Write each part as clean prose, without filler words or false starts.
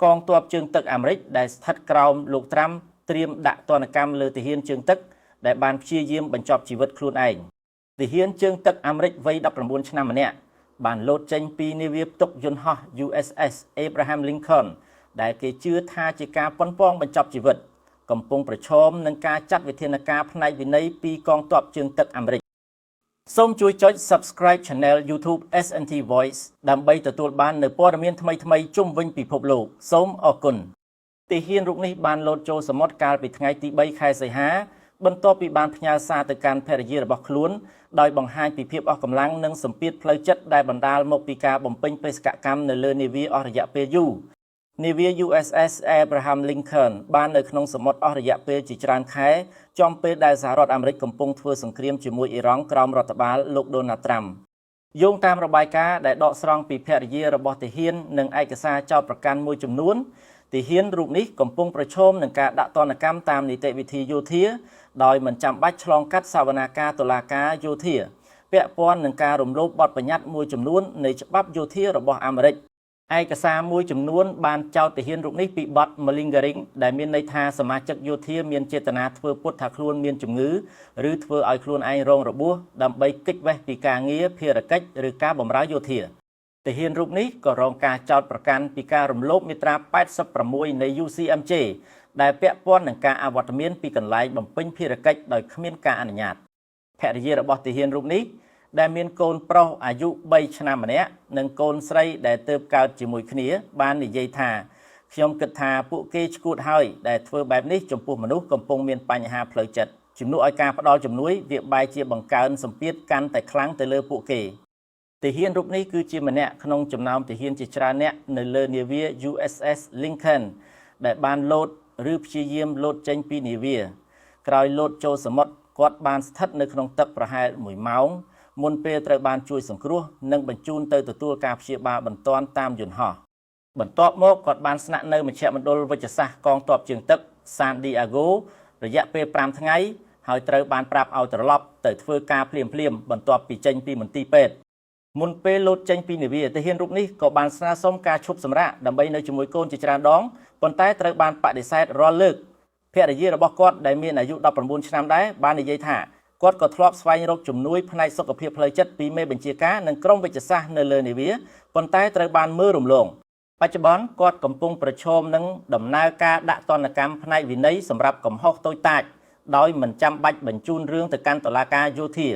កងទ័ពជើងទឹកអាមេរិកដែលស្ថិតក្រោមលោកត្រាំត្រៀមដាក់ទណ្ឌកម្មលើទាហានជើងទឹកដែលបានព្យាយាមបញ្ចប់ជីវិតខ្លួនឯងទាហានជើងទឹកអាមេរិកវ័យ19ឆ្នាំម្នាក់បានលោតចេញពីនាវាផ្ទុកយន្តហោះ USS Abraham Lincoln ដែលគេជឿថាជាការប៉ុនប៉ងបញ្ចប់ជីវិតកំពុងប្រឈមនឹងការចាត់វិធានការផ្នែកវិន័យពីកងទ័ពជើងទឹកអាមេរិកសូមជួយចុច Subscribe Channel YouTube SNT Voice ដើម្បីទទួលបាននូវព័ត៌មានថ្មីៗជុំវិញពិភពលោកសូមអរគុណទាហានរូបនេះបានលោតចូលសមុទ្រកាលពីថ្ងៃទី3ខែសីហាបន្ទាប់ពីបានផ្ញើសារទៅកាន់ភរិយារបស់ខ្លួនដោយបង្ហាញពីភាពអស់កម្លាំងនិងសម្ពាធផ្លូវចិត្តដែលបណ្ដាលមកពីការបំពេញបេសកកម្មនៅលើនាវាអស់រយៈពេលយូរនាវា USS Abraham Lincoln បាននៅក្នុងសមុទ្រអស់រយៈពេលជាច្រើនខែចំពេលដែលសហរដ្ឋអាមេរិកកំពុងធ្វើសង្គ្រាមជាមួយអ៊ីរ៉ង់ក្រោមរដ្ឋបាលលោក Donald Trump យោងតាមរបាយការណ៍ដែលដកស្រង់ពីភរិយារបស់ទាហាននិងឯកសារចោទប្រកាន់មួយចំនួនទាហានរូបនេះកំពុងប្រឈមនឹងការដាក់ទណ្ឌកម្មតាមនីតិវិធីយោធាដោយមិនចាំបាច់ឆ្លងកាត់សវនាការតុលាការយោធាពាក់ព័ន្ធនឹងការរំលោភបទបញ្ញត្តិមួយចំនួននៃច្បាប់យោធារបស់អាមេរិកឯកសារមួយចំនួនបានចោទទាហានរូបនេះពីបទ malingering ដែលមានន័យថាសមាជិកយោធាមានចេតនាធ្វើពុតថាខ្លួនមានជំងឺឬធ្វើឲ្យខ្លួនឯងរងរបួសដើម្បីគេចវេះពីការងារភារកិច្ចឬការបម្រើយោធាទាហានរូបនេះក៏រងការចោទប្រកាន់ពីការរំលោភមាត្រា86នៃ UCMJ ដែលពាក់ព័ន្ធនឹងការអវត្តមានពីកន្លែងបំពេញភារកិច្ចដោយគ្មានការអនុញ្ញាតភរិយារបស់ទាហានរូបនេះដែលមានកូនប្រុសអាយុ3ឆ្នាំម្នាក់និងកូនស្រីដែលទើបកើតជាមួយគ្នាបាននិយាយថាខ្ញុំគិតថាពួកគេឈួតហើយដែលធ្វើបែបនេះចំពោះមនុស្សកំពុងមានបញ្ហាផ្លូវចិត្តជំនួសឲ្យការផ្ដល់ជំនួយវាបែរជាបង្កើនសម្ពាធកាន់តែខ្លាំងទៅលើពួកគេទាហានរូបនេះគឺជាម្នាក់ក្នុងចំណោមទាហានជាច្រើនអ្នកនៅលើនាវា USS Lincoln ដែលបានលោតឬព្យាយាមលោតចេញពីនាវាក្រោយលោតចូលសមុទ្រគាត់បានស្ថិតនៅក្នុងទឹកប្រហែល1ម៉ោងមុនពេលត្រូវបានជួយសង្គ្រោះនិងបញ្ជូនទៅទទួលការព្យាបាលបន្ទាន់តាមយន្តហោះបន្ទាប់មកគាត់បានស្នាក់នៅមជ្ឈមណ្ឌលវិជ្ជសាស្ត្រកងទ័ពជើងទឹក San Diego រយៈពេល5ថ្ងៃហើយត្រូវបានប្រាប់ឲ្យត្រឡប់ទៅធ្វើការភ្លាមបន្ទាប់ពីចេញពីមន្ទីរពេទ្យមុនពេលលោតចេញពីនាវាទាហានរូបនេះក៏បានស្នើសុំការឈប់សម្រាកដើម្បីនៅជាមួយកូនជាច្រើនដងប៉ុន្តែត្រូវបានបដិសេធរាល់លើកភរិយារបស់គាត់ដែលមានអាយុ19ឆ្នាំដែរបាននិយាយថាគាត់ក៏ធ្លាប់ស្វែងរកជំនួយផ្នែកសុខភាពផ្លូវចិត្តពីមេបញ្ជាការនិងក្រុមវិទ្យាសាស្ត្រនៅលើនាវាប៉ុន្តែត្រូវបានមើលរំលងបច្ចុប្បន្នគាត់កំពុងប្រឈមនឹងដំណើរការដាក់ទណ្ឌកម្មផ្នែកវិន័យសម្រាប់កំហុសតូចតាចដោយមិនចាំបាច់បញ្ជូនរឿងទៅកាន់តុលាការយោធា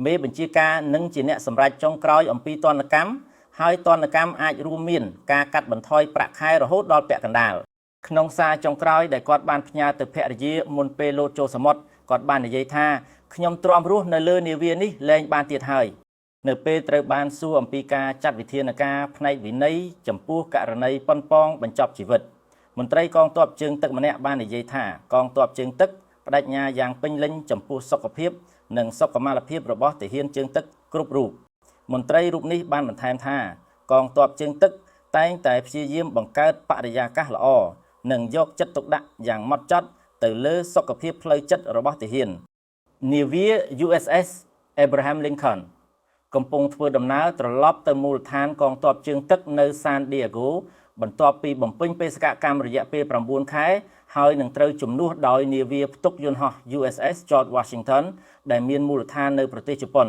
មេបញ្ជាការនឹងជាអ្នកសម្រេចចុងក្រោយអំពីទណ្ឌកម្មហើយទណ្ឌកម្មអាចរួមមានការកាត់បន្ថយប្រាក់ខែរហូតដល់ពាក់កណ្ដាលក្នុងសារចុងក្រោយដែលគាត់បានផ្ញើទៅភរិយាមុនពេលលោតចូលសមុទ្រគាត់បាននិយាយថាខ្ញុំទ្រាំរស់នៅលើនាវានេះលែងបានទៀតហើយនៅពេលត្រូវបានសួរអំពីការចាត់វិធានការផ្នែកវិន័យចំពោះករណីប៉ុនប៉ងបញ្ចប់ជីវិតមន្ត្រីកងទ័ពជើងទឹកម្នាក់បាននិយាយថាកងទ័ពជើងទឹកបដិញ្ញាយ៉ាងពេញលេញចំពោះសុខភាពនិងសុខុមាលភាពរបស់ទាហានជើងទឹកគ្រប់រូបមន្ត្រីរូបនេះបានបន្ថែមថាកងទ័ពជើងទឹកតែងតែព្យាយាមបង្កើតបរិយាកាសល្អនិងយកចិត្តទុកដាក់យ៉ាងហ្មត់ចត់ទៅលើសុខភាពផ្លូវចិត្តរបស់ទាហាននាវា USS Abraham Lincoln កំពុងធ្វើដំណើរត្រឡប់ទៅមូលដ្ឋានកងទ័ពជើងទឹកនៅ San Diego បន្ទាប់ពីបំពេញបេសកកម្មរយៈពេល9ខែហើយនឹងត្រូវជំនួសដោយនាវាផ្ទុកយន្តហោះ USS George Washington ដែលមានមូលដ្ឋាននៅប្រទេសជប៉ុន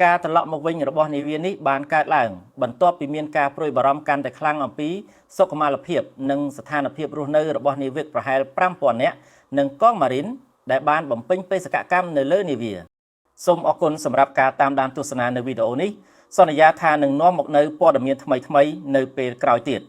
ការត្រឡប់មកវិញរបស់នាវានេះបានកើតឡើងបន្ទាប់ពីមានការព្រួយបារម្ភកាន់តែខ្លាំងអំពីសុខុមាលភាពនិងស្ថានភាពរស់នៅរបស់នាវិកប្រហែល 5000 នាក់និងកងម៉ារីនដែលបានបំពេញបេសកកម្មនៅលើនាវាសូមអរគុណសម្រាប់ការតាមដានទស្សនានៅវីដេអូនេះសន្យាថានឹងនាំមកនូវព័ត៌មានថ្មីៗនៅពេលក្រោយទៀត